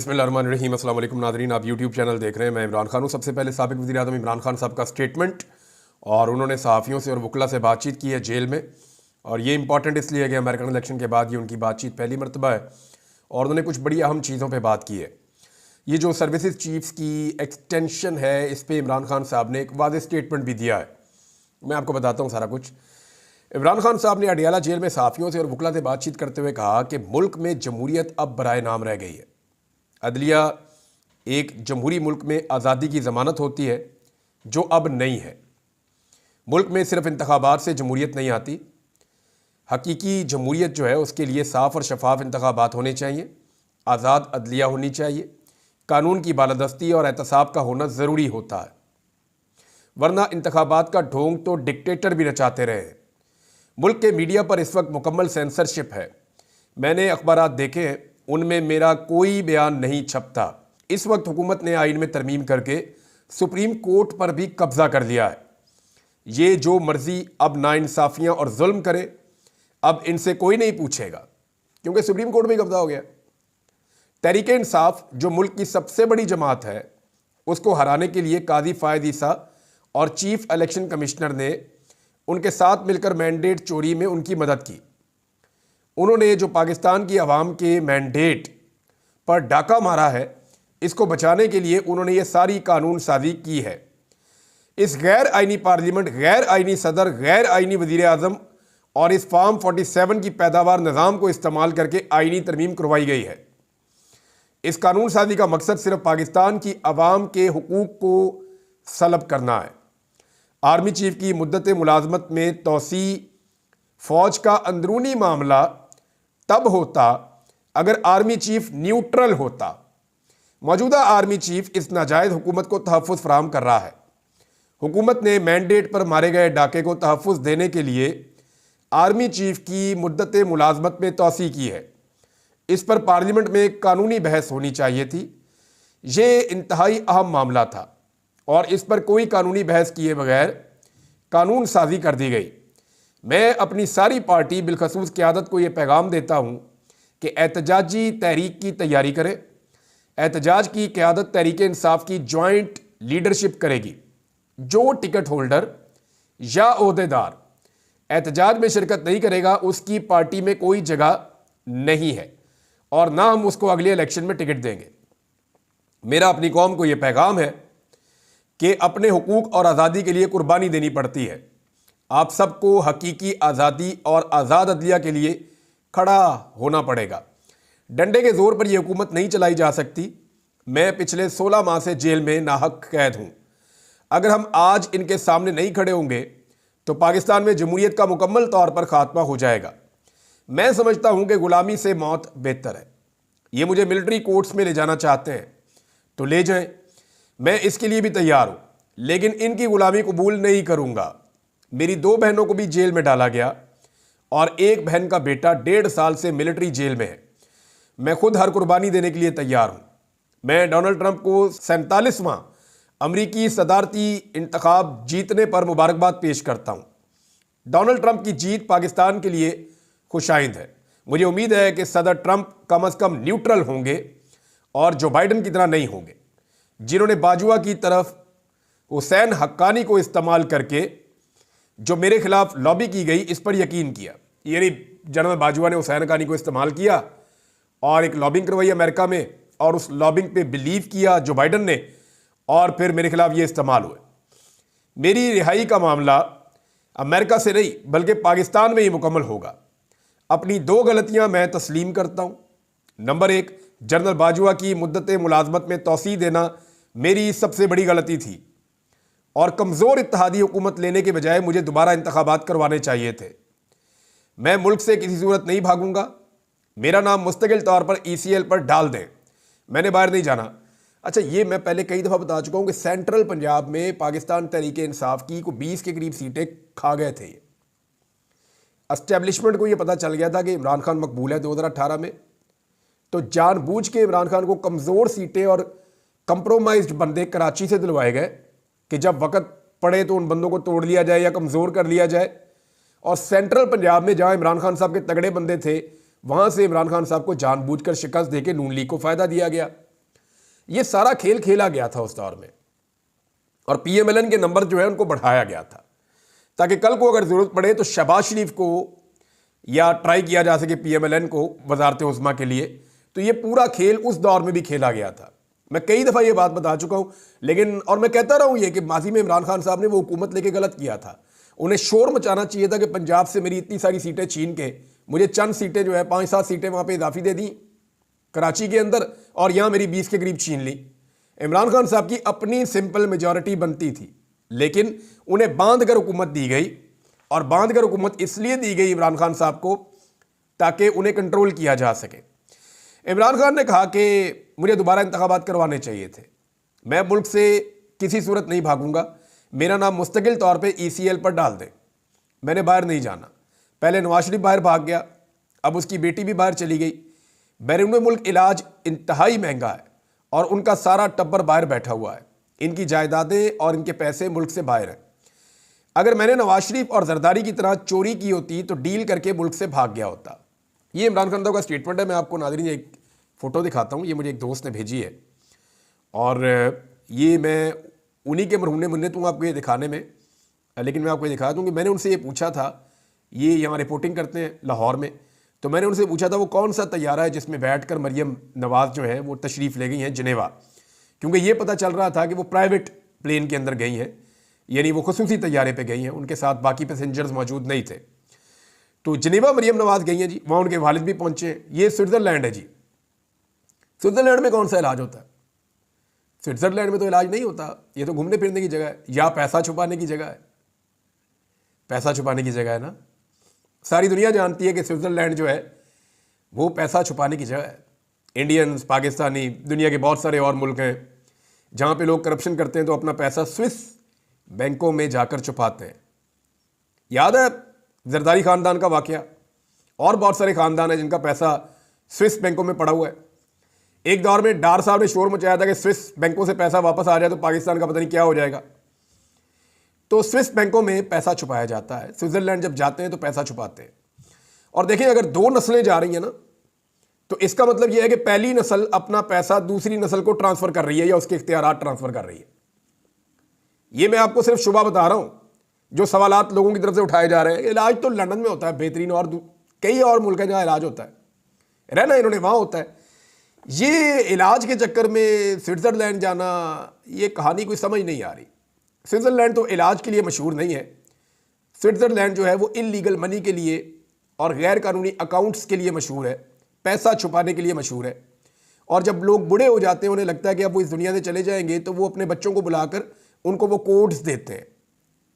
बिस्मिल्लाहिर्रहमानिर्रहीम। अस्सलाम वालेकुम नाज़रीन, आप यूट्यूब चैनल देख रहे हैं। मैं इमरान खान हूँ। सबसे पहले साबिक़ वज़ीर-ए-आज़म इमरान खान साहब का स्टेटमेंट, और उन्होंने सहाफ़ियों से और वकला से बातचीत की है जेल में, और ये इंपॉर्टेंट इसलिए है कि अमेरिकन इलेक्शन के बाद ये उनकी बातचीत पहली मरतबा है और उन्होंने कुछ बड़ी अहम चीज़ों पर बात की है। ये जो सर्विसेज चीफ्स की एक्सटेंशन है, इस पर इमरान खान साहब ने एक वाज़ेह स्टेटमेंट भी दिया है। मैं आपको बताता हूँ सारा कुछ। इमरान खान साहब ने अडियाला जेल में सहाफ़ियों से और वकला से बातचीत करते हुए कहा कि मुल्क में जमहूरियत अब बराए नाम रह गई है। अदलिया एक जमहूरी मुल्क में आज़ादी की ज़मानत होती है, जो अब नहीं है। मुल्क में सिर्फ इंतखाबात से जमहूरियत नहीं आती। हकीकी जमहूरियत जो है उसके लिए साफ़ और शफाफ इंतखाबात होने चाहिए, आज़ाद अदलिया होनी चाहिए, कानून की बालादस्ती और एहतसाब का होना ज़रूरी होता है, वरना इंतखाबात का ढोंग तो डिक्टेटर भी नचाते रहे हैं। मुल्क के मीडिया पर इस वक्त मुकम्मल सेंसरशिप है। मैंने अखबारात देखे हैं, उनमें मेरा कोई बयान नहीं छपता। इस वक्त हुकूमत ने आइन में तरमीम करके सुप्रीम कोर्ट पर भी कब्जा कर लिया है। ये जो मर्जी अब नाइंसाफ़ियाँ और जुल्म करे, अब इनसे कोई नहीं पूछेगा, क्योंकि सुप्रीम कोर्ट में कब्जा हो गया। तहरीक इंसाफ जो मुल्क की सबसे बड़ी जमात है, उसको हराने के लिए काजी फ़ायद ईसा और चीफ इलेक्शन कमिश्नर ने उनके साथ मिलकर मैंडेट चोरी में उनकी मदद की। उन्होंने जो पाकिस्तान की आवाम के मैंडेट पर डाका मारा है, इसको बचाने के लिए उन्होंने ये सारी कानून साजी की है। इस गैर आइनी पार्लियामेंट, गैर आइनी सदर, गैर आइनी वज़ीर आज़म और इस फार्म 47 की पैदावार निज़ाम को इस्तेमाल करके आइनी तरमीम करवाई गई है। इस कानून साजी का मकसद सिर्फ पाकिस्तान की आवाम के हुकूक को सलब करना है। आर्मी चीफ की मुद्दत मुलाजमत में तोसी फ़ौज का अंदरूनी मामला तब होता अगर आर्मी चीफ न्यूट्रल होता। मौजूदा आर्मी चीफ इस नाजायज़ हुकूमत को तहफ़्फ़ुज़ फराहम कर रहा है। हुकूमत ने मैंडेट पर मारे गए डाके को तहफ़्फ़ुज़ देने के लिए आर्मी चीफ की मुद्दत मुलाजमत में तोसी की है। इस पर पार्लियामेंट में कानूनी बहस होनी चाहिए थी। ये इंतहाई अहम मामला था और इस पर कोई कानूनी बहस किए बगैर कानून साजी कर दी गई। मैं अपनी सारी पार्टी बिलखसूस क़यादत को ये पैगाम देता हूँ कि एहतजाजी तहरीक की तैयारी करें। एहतजाज की क़यादत तहरीक इंसाफ की जॉइंट लीडरशिप करेगी। जो टिकट होल्डर या ओहदेदार एहतजाज में शिरकत नहीं करेगा, उसकी पार्टी में कोई जगह नहीं है और ना हम उसको अगले इलेक्शन में टिकट देंगे। मेरा अपनी कौम को यह पैगाम है कि अपने हुकूक और आज़ादी के लिए कुर्बानी देनी पड़ती है। आप सबको हकीकी आज़ादी और आज़ाद अदलिया के लिए खड़ा होना पड़ेगा। डंडे के ज़ोर पर यह हुकूमत नहीं चलाई जा सकती। मैं पिछले 16 माह से जेल में नाहक कैद हूँ। अगर हम आज इनके सामने नहीं खड़े होंगे तो पाकिस्तान में जमहूरियत का मुकम्मल तौर पर खात्मा हो जाएगा। मैं समझता हूँ कि ग़ुलामी से मौत बेहतर है। ये मुझे मिलिट्री कोर्ट्स में ले जाना चाहते हैं तो ले जाएं, मैं इसके लिए भी तैयार हूँ, लेकिन इनकी ग़ुलामी कबूल नहीं करूँगा। मेरी 2 बहनों को भी जेल में डाला गया और एक बहन का बेटा 1.5 साल से मिलिट्री जेल में है। मैं खुद हर कुर्बानी देने के लिए तैयार हूँ। मैं डोनाल्ड ट्रंप को 47वां अमरीकी सदारती इंतखाब जीतने पर मुबारकबाद पेश करता हूँ। डोनाल्ड ट्रंप की जीत पाकिस्तान के लिए खुशाइंद है। मुझे उम्मीद है कि सदर ट्रंप कम अज़ कम न्यूट्रल होंगे और जो बाइडन की तरह नहीं होंगे, जिन्होंने बाजुआ की तरफ हुसैन हक्कानी को इस्तेमाल करके जो मेरे खिलाफ लॉबी की गई, इस पर यकीन किया। यानी जनरल बाजुआ ने हुसैन हक्कानी को इस्तेमाल किया और एक लॉबिंग करवाई अमेरिका में, और उस लॉबिंग पे बिलीव किया जो बाइडन ने, और फिर मेरे खिलाफ ये इस्तेमाल हुए। मेरी रिहाई का मामला अमेरिका से नहीं बल्कि पाकिस्तान में ही मुकम्मल होगा। अपनी 2 गलतियां मैं तस्लीम करता हूं। नंबर 1, जनरल बाजुआ की मुद्दत मुलाजमत में तोसी देना मेरी सबसे बड़ी गलती थी और कमज़ोर इत्तेहादी हुकूमत लेने के बजाय मुझे दोबारा इंतखाबात करवाने चाहिए थे। मैं मुल्क से किसी सूरत नहीं भागूंगा। मेरा नाम मुस्तकिल तौर पर ECL पर डाल दें, मैंने बाहर नहीं जाना। अच्छा, ये मैं पहले कई दफ़ा बता चुका हूँ कि सेंट्रल पंजाब में पाकिस्तान तहरीक इंसाफ की को 20 के करीब सीटें खा गए थे। एस्टेब्लिशमेंट को ये पता चल गया था कि इमरान खान मकबूल है 2018 में, तो जानबूझ के इमरान खान को कमज़ोर सीटें और कंप्रोमाइज्ड बंदे कराची से दिलवाए गए कि जब वक़्त पड़े तो उन बंदों को तोड़ लिया जाए या कमज़ोर कर लिया जाए। और सेंट्रल पंजाब में जहाँ इमरान खान साहब के तगड़े बंदे थे, वहाँ से इमरान खान साहब को जानबूझकर शिकस्त देके नून लीग को फ़ायदा दिया गया। ये सारा खेल खेला गया था उस दौर में, और पीएमएलएन के नंबर जो है उनको बढ़ाया गया था ताकि कल को अगर ज़रूरत पड़े तो शहबाज शरीफ को या ट्राई किया जा सके पीएमएलएन को वजारत उज़्मा के लिए। तो ये पूरा खेल उस दौर में भी खेला गया था। मैं कई दफ़ा ये बात बता चुका हूँ, लेकिन और मैं कहता रहा हूँ ये कि माजी में इमरान खान साहब ने वो हुकूमत लेके गलत किया था। उन्हें शोर मचाना चाहिए था कि पंजाब से मेरी इतनी सारी सीटें छीन के मुझे चंद सीटें जो है 5-7 सीटें वहाँ पे इजाफी दे दी कराची के अंदर, और यहाँ मेरी 20 के करीब छीन ली। इमरान खान साहब की अपनी सिंपल मेजॉरिटी बनती थी, लेकिन उन्हें बांध कर हुकूमत दी गई, और बांध कर हुकूमत इसलिए दी गई इमरान खान साहब को ताकि उन्हें कंट्रोल किया जा सके। इमरान खान ने कहा कि मुझे दोबारा इंतखाबात करवाने चाहिए थे, मैं मुल्क से किसी सूरत नहीं भागूंगा, मेरा नाम मुस्तकिल तौर पे ECL पर डाल दें, मैंने बाहर नहीं जाना। पहले नवाज शरीफ बाहर भाग गया, अब उसकी बेटी भी बाहर चली गई। बैरून मुल्क इलाज इंतहाई महंगा है और उनका सारा टब्बर बाहर बैठा हुआ है, इनकी जायदादें और इनके पैसे मुल्क से बाहर हैं। अगर मैंने नवाज शरीफ और जरदारी की तरह चोरी की होती तो डील करके मुल्क से भाग गया होता। ये इमरान खान साहब का स्टेटमेंट है। मैं आपको नाज़रीन एक फ़ोटो दिखाता हूँ, ये मुझे एक दोस्त ने भेजी है, और ये मैं उन्हीं के मरहूने मिन्नत हूँ आपको ये दिखाने में, लेकिन मैं आपको ये दिखा दूँ कि मैंने उनसे ये पूछा था, ये यहाँ रिपोर्टिंग करते हैं लाहौर में, तो मैंने उनसे पूछा था वो कौन सा तैयारा है जिसमें बैठकर मरियम नवाज़ जो है वो तशरीफ़ ले गई हैं जिनेवा, क्योंकि ये पता चल रहा था कि वो प्राइवेट प्लेन के अंदर गई हैं, यानी वो खुसूसी तैयारे पे गई हैं, उनके साथ बाकी पैसेंजर्स मौजूद नहीं थे। तो जिनेवा मरियम नवाज़ गई हैं जी, वहाँ उनके वालिद भी पहुँचे हैं। ये स्विट्ज़रलैंड है जी। स्विट्ज़रलैंड में कौन सा इलाज होता है? स्विट्ज़रलैंड में तो इलाज नहीं होता, ये तो घूमने फिरने की जगह है या पैसा छुपाने की जगह है। पैसा छुपाने की जगह है ना, सारी दुनिया जानती है कि स्विट्ज़रलैंड जो है वो पैसा छुपाने की जगह है। इंडियंस, पाकिस्तानी, दुनिया के बहुत सारे और मुल्क हैं जहाँ पे लोग करप्शन करते हैं तो अपना पैसा स्विस बैंकों में जाकर छुपाते हैं। याद है जरदारी ख़ानदान का वाक़या, और बहुत सारे ख़ानदान हैं जिनका पैसा स्विस बैंकों में पड़ा हुआ है। एक दौर में डार साहब ने शोर मचाया था कि स्विस बैंकों से पैसा वापस आ जाए तो पाकिस्तान का पता नहीं क्या हो जाएगा। तो स्विस बैंकों में पैसा छुपाया जाता है, स्विट्ज़रलैंड जब जाते हैं तो पैसा छुपाते हैं। और देखिए अगर 2 नस्लें जा रही हैं ना, तो इसका मतलब यह है कि पहली नस्ल अपना पैसा दूसरी नस्ल को ट्रांसफ़र कर रही है या उसके इख्तियारात ट्रांसफ़र कर रही है। ये मैं आपको सिर्फ शुबा बता रहा हूँ जो सवालात लोगों की तरफ से उठाए जा रहे हैं। इलाज तो लंदन में होता है बेहतरीन, और कई और मुल्क हैं जहाँ इलाज होता है, रहना इन्होंने वहाँ होता है। ये इलाज के चक्कर में स्विट्ज़रलैंड जाना, ये कहानी कोई समझ नहीं आ रही। स्विट्ज़रलैंड तो इलाज के लिए मशहूर नहीं है। स्विट्ज़रलैंड जो है वो इल्लीगल मनी के लिए और गैर कानूनी अकाउंट्स के लिए मशहूर है, पैसा छुपाने के लिए मशहूर है। और जब लोग बूढ़े हो जाते हैं, उन्हें लगता है कि अब वो इस दुनिया से चले जाएंगे, तो वो अपने बच्चों को बुलाकर उनको वो कोड्स देते हैं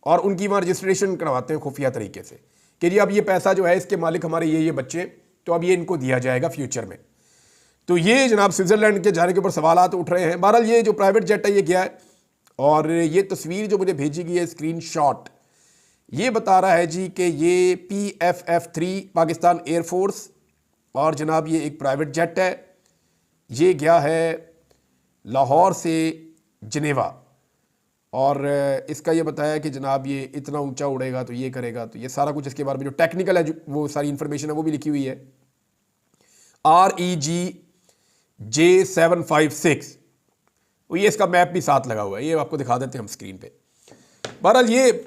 और उनकी वहाँ रजिस्ट्रेशन करवाते हैं खुफिया तरीके से कि जी अब ये पैसा जो है इसके मालिक हमारे ये बच्चे, तो अब ये इनको दिया जाएगा फ्यूचर में। तो ये जनाब स्विट्ज़रलैंड के जाने के ऊपर सवालात उठ रहे हैं। बहरहाल ये जो प्राइवेट जेट है ये गया है, और ये तस्वीर जो मुझे भेजी गई है स्क्रीनशॉट, ये बता रहा है जी कि ये PFF-3 पाकिस्तान एयरफोर्स, और जनाब ये एक प्राइवेट जेट है, ये गया है लाहौर से जिनेवा, और इसका ये बताया कि जनाब ये इतना ऊंचा उड़ेगा तो ये करेगा, तो ये सारा कुछ इसके बारे में जो टेक्निकल है वो सारी इन्फॉर्मेशन है वो भी लिखी हुई है। REG-J756, वो ये इसका मैप भी साथ लगा हुआ है, ये आपको दिखा देते हैं हम स्क्रीन पे। बहरहाल ये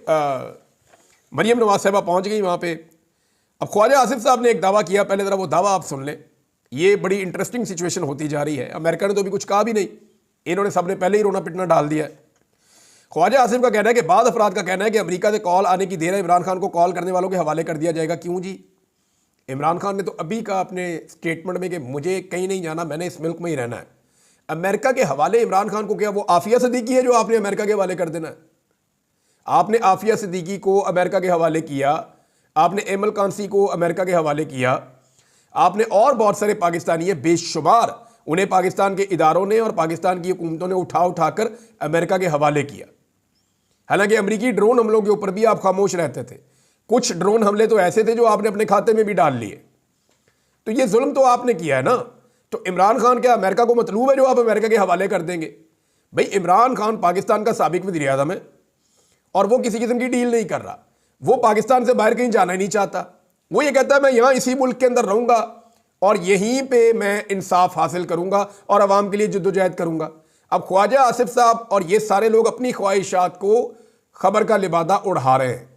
मरियम नवाज साहबा पहुंच गई वहाँ पे। अब ख्वाजा आसिफ साहब ने एक दावा किया, पहले ज़रा वो दावा आप सुन लें। ये बड़ी इंटरेस्टिंग सिचुएशन होती जा रही है। अमेरिका ने तो अभी कुछ कहा भी नहीं, इन्होंने सबने पहले ही रोना पिटना डाल दिया है। ख्वाजा आसिफ का कहना है कि बाद अफराद का कहना है कि अमेरिका से कॉल आने की देर है, इमरान खान को कॉल करने वालों के हवाले कर दिया जाएगा। क्यों जी? इमरान खान ने तो अभी कहा अपने स्टेटमेंट में कि मुझे कहीं नहीं जाना, मैंने इस मुल्क में ही रहना है। अमेरिका के हवाले इमरान खान को क्या वो आफिया सिद्दीकी है जो आपने अमेरिका के हवाले कर देना है? आपने आफिया सिद्दीकी को अमेरिका के हवाले किया, आपने एमल कांसी को अमेरिका के हवाले किया, आपने और बहुत सारे पाकिस्तानी है बेशुमार, उन्हें पाकिस्तान के इदारों ने और पाकिस्तान की हुकूमतों ने उठाकर अमेरिका के हवाले किया। हालांकि अमेरिकी ड्रोन हमलों के ऊपर भी आप खामोश रहते थे। कुछ ड्रोन हमले तो ऐसे थे जो आपने अपने खाते में भी डाल लिए। तो ये जुल्म तो आपने किया है ना। तो इमरान खान क्या अमेरिका को मतलूब है जो आप अमेरिका के हवाले कर देंगे? भाई इमरान खान पाकिस्तान का साबिक वज़ीर आज़म है और वो किसी किस्म की डील नहीं कर रहा। वो पाकिस्तान से बाहर कहीं जाना ही नहीं चाहता। वो ये कहता है मैं यहाँ इसी मुल्क के अंदर रहूँगा और यहीं पे मैं इंसाफ हासिल करूंगा और अवाम के लिए जद्दोजहद करूंगा। अब ख्वाजा आसिफ साहब और ये सारे लोग अपनी ख्वाहिशात को खबर का लिबादा उड़ा रहे हैं।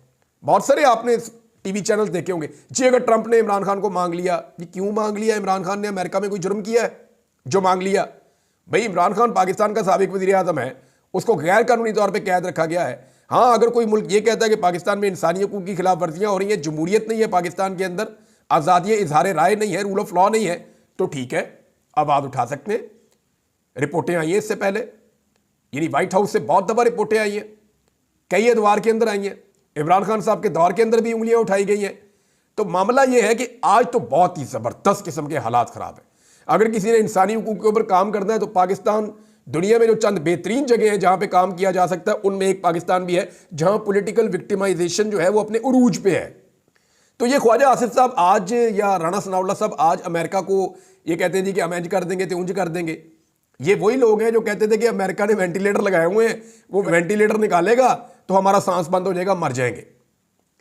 बहुत सारे आपने टीवी चैनल देखे होंगे जी, अगर ट्रंप ने इमरान खान को मांग लिया, ये क्यों मांग लिया? इमरान खान ने अमेरिका में कोई जुर्म किया है जो मांग लिया? भाई इमरान खान पाकिस्तान का साबिक वज़ीर आज़म है, उसको गैर कानूनी तौर पे कैद रखा गया है। हाँ, अगर कोई मुल्क ये कहता है कि पाकिस्तान में इंसानी हकूक़ की खिलाफ वर्जियाँ हो रही हैं, जमहूरियत नहीं है पाकिस्तान के अंदर, आज़ादी इजहार राय नहीं है, रूल ऑफ लॉ नहीं है, तो ठीक है, आवाज़ उठा सकते हैं। रिपोर्टें आई हैं इससे पहले, यानी व्हाइट हाउस से बहुत दफ़ा रिपोर्टें आई हैं, कई अदवार के अंदर आई हैं, इमरान खान साहब के दौर के अंदर भी उंगलियां उठाई गई हैं। तो मामला यह है कि आज तो बहुत ही ज़बरदस्त किस्म के हालात ख़राब है। अगर किसी ने इंसानी हकूक़ के ऊपर काम करना है तो पाकिस्तान दुनिया में जो चंद बेहतरीन जगह हैं जहां पे काम किया जा सकता है, उनमें एक पाकिस्तान भी है जहां पॉलिटिकल विक्टिमाइजेशन जो है वो अपने उरूज पे है। तो ये ख्वाजा आसिफ साहब आज, या राणा सनाउल्लाह साहब आज अमेरिका को ये कहते हैं जी कि हम इंज कर देंगे तो उंज कर देंगे। ये वही लोग हैं जो कहते थे कि अमेरिका ने वेंटिलेटर लगाए हुए हैं, वो वेंटिलेटर निकालेगा तो हमारा सांस बंद हो जाएगा, मर जाएंगे।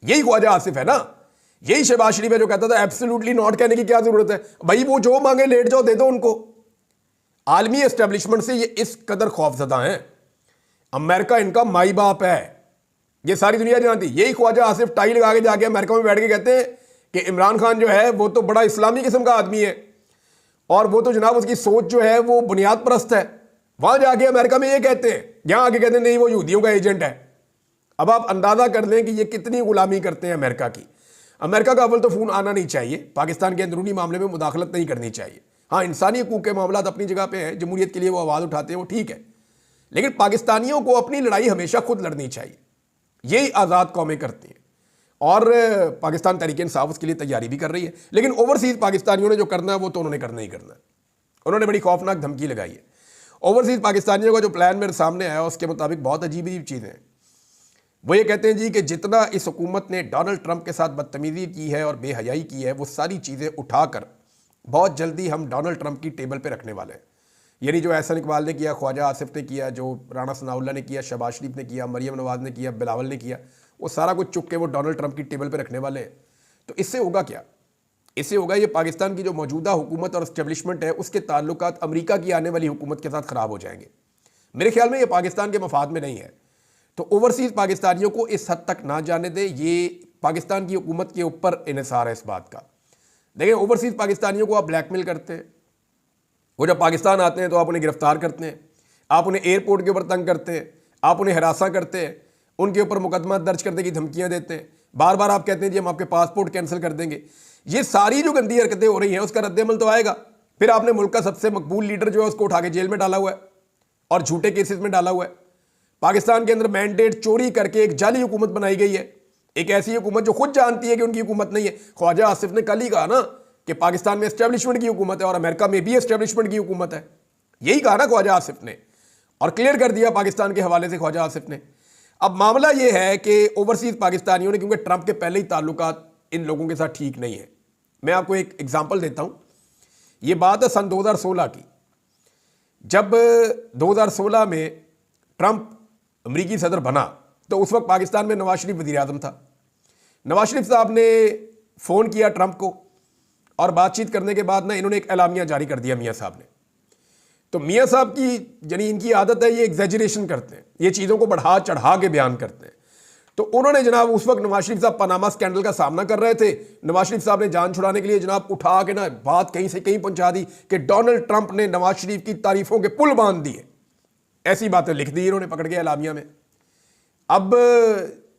यही ख्वाजा आसिफ है ना, यही शहबाज शरीफ है जो कहता था एब्सोल्युटली नॉट कहने की क्या जरूरत है, भाई वो जो मांगे लेट जाओ, दे दो उनको। आलमी एस्टेब्लिशमेंट से ये इस कदर खौफजदा हैं, अमेरिका इनका माई बाप है, ये सारी दुनिया जानती। यही ख्वाजा आसिफ टाई लगा के जाके अमेरिका में बैठ के कहते हैं कि इमरान खान जो है वो तो बड़ा इस्लामी किस्म का आदमी है और वो तो जनाब उसकी सोच जो है वो बुनियाद परस्त है। वहां जाके अमेरिका में ये कहते हैं, यहां आके कहते हैं नहीं वो यहूदियों का एजेंट है। अब आप अंदाजा कर लें कि ये कितनी गुलामी करते हैं अमेरिका की। अमेरिका का अव्वल तो फोन आना नहीं चाहिए, पाकिस्तान के अंदरूनी मामले में मुदाखलत नहीं करनी चाहिए। हाँ, इंसानी हकूक़ के मामला अपनी जगह पे हैं, जमहूरियत के लिए वो आवाज़ उठाते हैं, वो ठीक है, लेकिन पाकिस्तानियों को अपनी लड़ाई हमेशा खुद लड़नी चाहिए। यही आज़ाद कौमें करती हैं और पाकिस्तान तहरीक इंसाफ उसके लिए तैयारी भी कर रही है। लेकिन ओवरसीज़ पाकिस्तानियों ने जो करना है वो तो उन्होंने करना ही करना है। उन्होंने बड़ी खौफनाक धमकी लगाई है। ओवरसीज़ पाकिस्तानियों का जो प्लान मेरे सामने आया उसके मुताबिक बहुत अजीब अजीब चीज़ें हैं। वो ये कहते हैं जी कि जितना इस हुकूमत ने डोनाल्ड ट्रंप के साथ बदतमीज़ी की है और बेहयाई की है, वो सारी चीज़ें उठाकर बहुत जल्दी हम डोनाल्ड ट्रंप की टेबल पर रखने वाले हैं। यानी जो एहसन इकबाल ने किया, ख्वाजा आसिफ ने किया, जो राणा सनाउल्लाह ने किया, शहबाज शरीफ ने किया, मरियम नवाज़ ने किया, बिलावल ने किया, वो सारा कुछ चुक के वो डोनाल्ड ट्रंप की टेबल पे रखने वाले हैं। तो इससे होगा क्या? इससे होगा ये पाकिस्तान की जो मौजूदा हुकूमत और इस्टेब्लिशमेंट है उसके ताल्लुकात अमेरिका की आने वाली हुकूमत के साथ ख़राब हो जाएंगे। मेरे ख्याल में ये पाकिस्तान के मफाद में नहीं है। तो ओवरसीज़ पाकिस्तानियों को इस हद तक ना जाने दे, ये पाकिस्तान की हुकूमत के ऊपर इन्हिसार है इस बात का। देखिए, ओवरसीज़ पाकिस्तानियों को आप ब्लैकमेल करते हैं, वो जब पाकिस्तान आते हैं तो आप उन्हें गिरफ्तार करते हैं, आप उन्हें एयरपोर्ट के ऊपर तंग करते हैं, आप उन्हें हरासा करते हैं, उनके ऊपर मुकदमा दर्ज करने की धमकियां देते हैं, बार बार आप कहते हैं जी हम आपके पासपोर्ट कैंसिल कर देंगे। ये सारी जो गंदी हरकतें हो रही हैं उसका रद्दअमल तो आएगा। फिर आपने मुल्क का सबसे मकबूल लीडर जो है उसको उठा के जेल में डाला हुआ है और झूठे केसेस में डाला हुआ है। पाकिस्तान के अंदर मैंडेट चोरी करके एक जाली हुकूमत बनाई गई है, एक ऐसी हुकूमत जो खुद जानती है कि उनकी हुकूमत नहीं है। ख्वाजा आसिफ ने कल ही कहा ना कि पाकिस्तान में एस्टेब्लिशमेंट की हुकूमत है और अमेरिका में भी एस्टेब्लिशमेंट की हुकूमत है। यही कहा ना ख्वाजा आसिफ ने, और क्लियर कर दिया पाकिस्तान के हवाले से ख्वाजा आसिफ ने। अब मामला यह है कि ओवरसीज़ पाकिस्तानियों ने, क्योंकि ट्रंप के पहले ही ताल्लुकात इन लोगों के साथ ठीक नहीं है। मैं आपको एक एग्जांपल देता हूं। यह बात है सन 2016 की, जब 2016 में ट्रंप अमरीकी सदर बना तो उस वक्त पाकिस्तान में नवाज शरीफ वज़ीर आज़म था। नवाज शरीफ साहब ने फ़ोन किया ट्रंप को और बातचीत करने के बाद ना इन्होंने एक एलामिया जारी कर दिया मियाँ साहब ने। तो मियाँ साहब की यानी इनकी आदत है, ये एग्जैजरेशन करते हैं, ये चीज़ों को बढ़ा चढ़ा के बयान करते हैं। तो उन्होंने जनाब उस वक्त नवाज शरीफ साहब पनामा स्कैंडल का सामना कर रहे थे। नवाज शरीफ साहब ने जान छुड़ाने के लिए जनाब उठा के ना बात कहीं से कहीं पहुंचा दी कि डोनाल्ड ट्रंप ने नवाज शरीफ की तारीफों के पुल बांध दिए। ऐसी बातें लिख दी इन्होंने पकड़ के एलामिया में। अब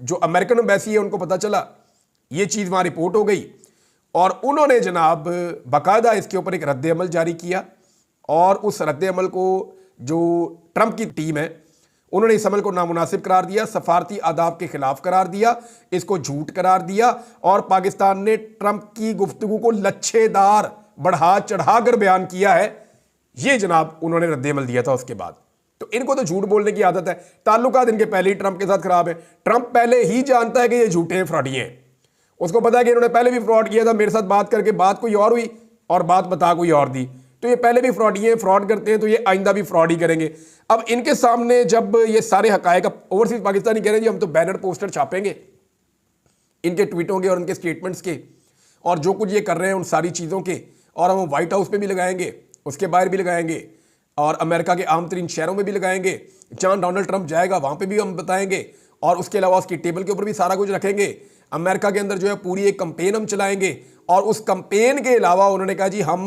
जो अमेरिकन एम्बेसी है उनको पता चला, ये चीज़ वहाँ रिपोर्ट हो गई और उन्होंने जनाब बाकायदा इसके ऊपर एक रद्द-ए-अमल जारी किया और उस रद्द-ए-अमल को जो ट्रंप की टीम है उन्होंने इस अमल को नामुनासिब करार दिया, सफारती आदाब के खिलाफ करार दिया, इसको झूठ करार दिया और पाकिस्तान ने ट्रंप की गुफ्तगू को लच्छेदार बढ़ा चढ़ाकर बयान किया है। ये जनाब उन्होंने रद्द-ए-अमल दिया था उसके बाद। तो इनको तो झूठ बोलने की आदत है, ताल्लुकात इनके पहले ही ट्रंप के साथ खराब है। ट्रंप पहले ही जानता है कि ये झूठे हैं, फ्रॉडिये हैं। उसको पता है कि इन्होंने पहले भी फ्रॉड किया था, मेरे साथ बात करके बात कोई और हुई और बात बता कोई और दी। तो ये पहले भी फ्रॉडिये, फ्रॉड करते हैं, तो ये आइंदा भी फ्रॉड ही करेंगे। अब इनके सामने जब ये सारे हकायक, ओवरसीज पाकिस्तानी कह रहे हैं जी हम तो बैनर पोस्टर छापेंगे इनके ट्वीटों के और उनके स्टेटमेंट्स के और जो कुछ ये कर रहे हैं उन सारी चीज़ों के, और हम व्हाइट हाउस पे भी लगाएंगे, उसके बाहर भी लगाएंगे, और अमेरिका के आम तरीन शहरों में भी लगाएंगे, जहां डोनाल्ड ट्रंप जाएगा वहां पे भी हम बताएंगे, और उसके अलावा उसकी टेबल के ऊपर भी सारा कुछ रखेंगे। अमेरिका के अंदर जो है पूरी एक कंपेन हम चलाएंगे, और उस कंपेन के अलावा उन्होंने कहा जी हम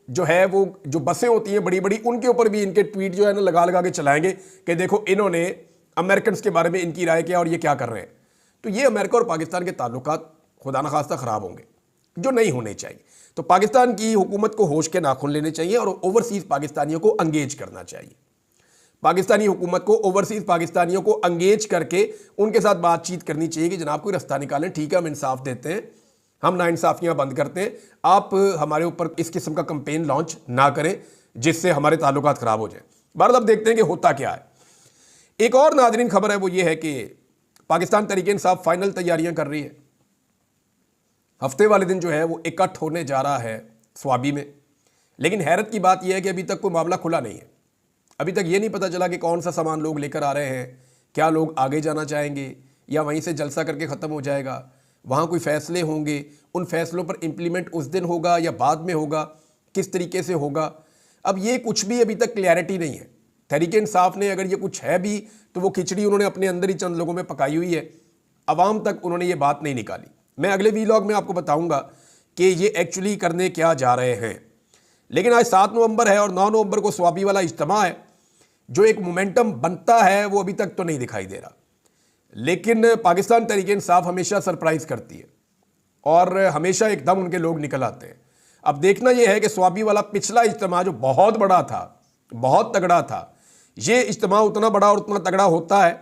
जो है वो जो बसें होती हैं बड़ी बड़ी, उनके ऊपर भी इनके ट्वीट जो है ना लगा लगा के चलाएंगे कि देखो इन्होंने अमेरिकन के बारे में इनकी राय क्या और ये क्या कर रहे हैं। तो ये अमेरिका और पाकिस्तान के ताल्लुकात खुदा न खास्ता खराब होंगे, जो नहीं होने चाहिए। तो पाकिस्तान की हुकूमत को होश के नाखून लेने चाहिए और ओवरसीज पाकिस्तानियों को अंगेज करना चाहिए। पाकिस्तानी हुकूमत को ओवरसीज पाकिस्तानियों को अंगेज करके उनके साथ बातचीत करनी चाहिए कि जनाब कोई रास्ता निकालें, ठीक है हम इंसाफ देते हैं, हम नाइंसाफियां बंद करते हैं, आप हमारे ऊपर इस किस्म का कंपेन लॉन्च ना करें जिससे हमारे ताल्लुकात खराब हो जाए। बहरहाल अब देखते हैं कि होता क्या है। एक और नादरीन खबर है, वो ये है कि पाकिस्तान तहरीक इंसाफ फाइनल तैयारियां कर रही है। हफ्ते वाले दिन जो है वो इकट्ठ होने जा रहा है स्वाबी में, लेकिन हैरत की बात यह है कि अभी तक कोई मामला खुला नहीं है। अभी तक ये नहीं पता चला कि कौन सा सामान लोग लेकर आ रहे हैं, क्या लोग आगे जाना चाहेंगे या वहीं से जलसा करके ख़त्म हो जाएगा, वहाँ कोई फ़ैसले होंगे, उन फैसलों पर इम्प्लीमेंट उस दिन होगा या बाद में होगा, किस तरीके से होगा, अब ये कुछ भी अभी तक क्लैरिटी नहीं है। तहरीक इंसाफ ने अगर ये कुछ है भी तो वो खिचड़ी उन्होंने अपने अंदर ही चंद लोगों में पकाई हुई है, अवाम तक उन्होंने ये बात नहीं निकाली। मैं अगले वीलॉग में आपको बताऊंगा कि ये एक्चुअली करने क्या जा रहे हैं। लेकिन आज 7 नवंबर है और 9 नवंबर को स्वाबी वाला इज्तिमा है, जो एक मोमेंटम बनता है वो अभी तक तो नहीं दिखाई दे रहा। लेकिन पाकिस्तान तहरीक इंसाफ हमेशा सरप्राइज करती है और हमेशा एकदम उनके लोग निकल आते हैं। अब देखना यह है कि स्वाबी वाला पिछला इज्तिमा जो बहुत बड़ा था, बहुत तगड़ा था, ये इज्तिमा उतना बड़ा और उतना तगड़ा होता है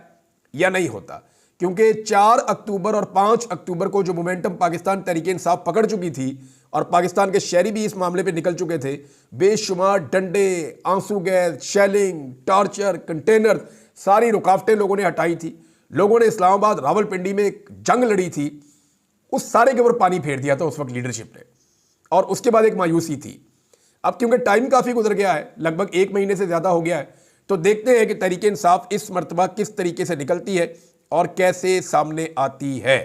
या नहीं होता, क्योंकि 4 अक्टूबर और 5 अक्टूबर को जो मोमेंटम पाकिस्तान तहरीक इंसाफ पकड़ चुकी थी और पाकिस्तान के शहरी भी इस मामले पे निकल चुके थे, बेशुमार डंडे, आंसू गैस, शेलिंग, टॉर्चर, कंटेनर, सारी रुकावटें लोगों ने हटाई थी। लोगों ने इस्लामाबाद रावलपिंडी में एक जंग लड़ी थी, उस सारे के ऊपर पानी फेर दिया था उस वक्त लीडरशिप ने, और उसके बाद एक मायूसी थी। अब क्योंकि टाइम काफ़ी गुजर गया है, लगभग 1 महीने से ज़्यादा हो गया है, तो देखते हैं कि तहरीक इंसाफ इस मरतबा किस तरीके से निकलती है और कैसे सामने आती है।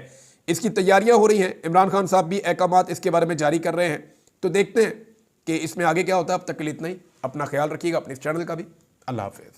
इसकी तैयारियां हो रही हैं, इमरान खान साहब भी अहकामात इसके बारे में जारी कर रहे हैं, तो देखते हैं कि इसमें आगे क्या होता है। अब तक के लिए इतना ही। अपना ख्याल रखिएगा, अपने इस चैनल का भी। अल्लाह हाफिज़।